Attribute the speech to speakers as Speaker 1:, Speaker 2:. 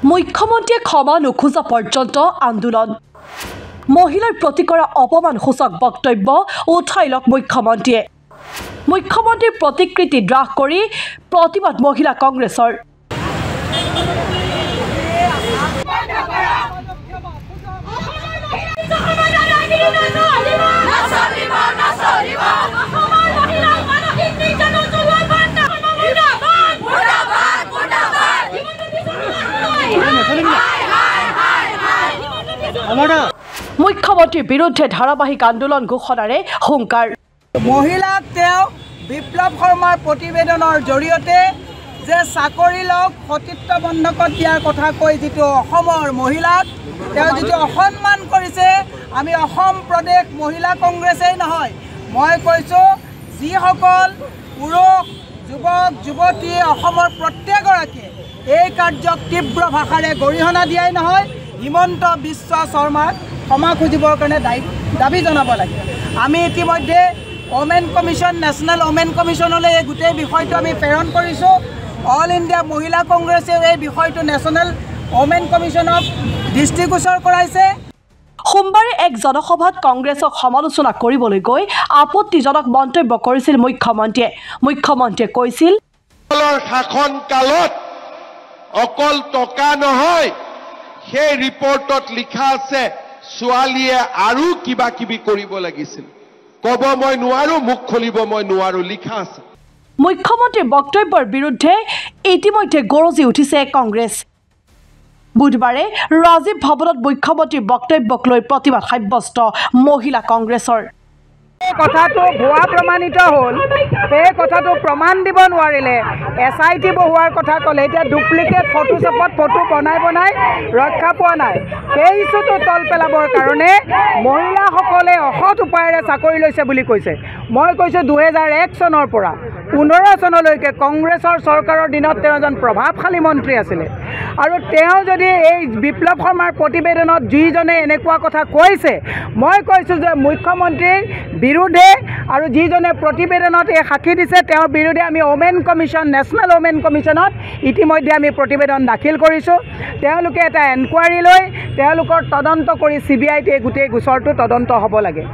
Speaker 1: মুখ্যমন্ত্ৰীয়ে ক্ষমা নোখোজা পৰ্যন্ত আন্দোলন মহিলাৰ প্ৰতি কৰা অপমানসূচক বক্তব্য উঠাই লওক মুখ্যমন্ত্ৰীয়ে মুখ্যমন্ত্ৰীৰ প্ৰতিকৃতি দ্ৰাস কৰি প্ৰতিবাদ মহিলা কংগ্ৰেছৰ মুখ্যমন্ত্ৰীৰ বিৰুদ্ধে ধাৰাবাহিক আন্দোলন ঘোষণাৰে হুংকাৰ
Speaker 2: মহিলাক তেওঁ বিপ্লৱ শৰ্মাৰ প্ৰতিবেদনৰ জৰিয়তে যে চাকৰি লওক সতীত্ব বন্ধকত দিয়াৰ কথা কৈ যিটো অসমৰ মহিলাক তেওঁ যিটো অসন্মান কৰিছে আমি অসম প্ৰদেশ মহিলা কংগ্ৰেছেই নহয় মই কৈছোঁ যিসকল পুৰুষ যুৱক যুৱতী অসমৰ প্ৰত্যেকগৰাকীয়ে এই কাৰ্যক তীব্ৰ ভাষাৰে গৰিহণা দিয়াই নহয় হিমন্ত বিশ্ব শৰ্মাক ক্ষমা খুজিবৰ কাৰণে দাবী জনাব লাগে আমি ইতিমধ্যে ওমেন কমিশ্যন নেশ্যনেল ওমেন কমিশ্যনলৈ এই গোটেই বিষয়টো আমি প্ৰেৰণ কৰিছোঁ অল ইণ্ডিয়া মহিলা কংগ্ৰেছেও এই বিষয়টো নেশ্যনেল ওমেন কমিশ্যনক দৃষ্টিগোচৰ কৰাইছে
Speaker 1: সোমবাৰে এক জনসভাত কংগ্ৰেছক সমালোচনা কৰিবলৈ গৈ আপত্তিজনক মন্তব্য কৰিছিল মুখ্যমন্ত্ৰীয়ে কৈছিল
Speaker 3: শাসন কালত অকল টকা নহয় সেই ৰিপৰ্টত লিখা আছে ছোৱালীয়ে আৰু কিবা কিবি কৰিব লাগিছিল কব মই নোৱাৰো মুখ খুলিব মই নোৱাৰো লিখা আছে
Speaker 1: মুখ্যমন্ত্ৰীৰ বক্তব্যৰ বিৰুদ্ধে ইতিমধ্যে গৰজি উঠিছে কংগ্ৰেছ বুধবাৰে ৰাজীৱ ভৱনত মুখ্যমন্ত্ৰীৰ বক্তব্যক লৈ প্ৰতিবাদ সাব্যস্ত মহিলা কংগ্ৰেছৰ
Speaker 2: কথাটো ভুৱা প্ৰমাণিত হ'ল সেই কথাটো প্ৰমাণ দিব নোৱাৰিলে SIT বহুৱাৰ কথা ক'লে এতিয়া ডুপ্লিকেট ফটোশ্বপত ফটো বনাই ৰক্ষা পোৱা নাই সেই ইছ্যুটো তল পেলাবৰ কাৰণে মহিলাসকলে অসৎ উপায়েৰে চাকৰি লৈছে বুলি কৈছে মই কৈছোঁ 2001 চনৰ পৰা 15 চনলৈকে কংগ্ৰেছৰ চৰকাৰৰ দিনত তেওঁ এজন প্ৰভাৱশালী মন্ত্ৰী আছিলে আৰু তেওঁ যদি এই বিপ্লৱ শৰ্মাৰ প্ৰতিবেদনত যিজনে এনেকুৱা কথা কৈছে মই কৈছোঁ যে মুখ্যমন্ত্ৰীৰ বিৰুদ্ধে আৰু যিজনে প্ৰতিবেদনত এই সাক্ষী দিছে তেওঁৰ বিৰুদ্ধে আমি ওমেন কমিশ্যন নেশ্যনেল ওমেন কমিশ্যনত ইতিমধ্যে আমি প্ৰতিবেদন দাখিল কৰিছোঁ তেওঁলোকে এটা এনকুৱাৰী লৈ তেওঁলোকৰ তদন্ত কৰি CBIত এই গোটেই গোচৰটো তদন্ত হ'ব লাগে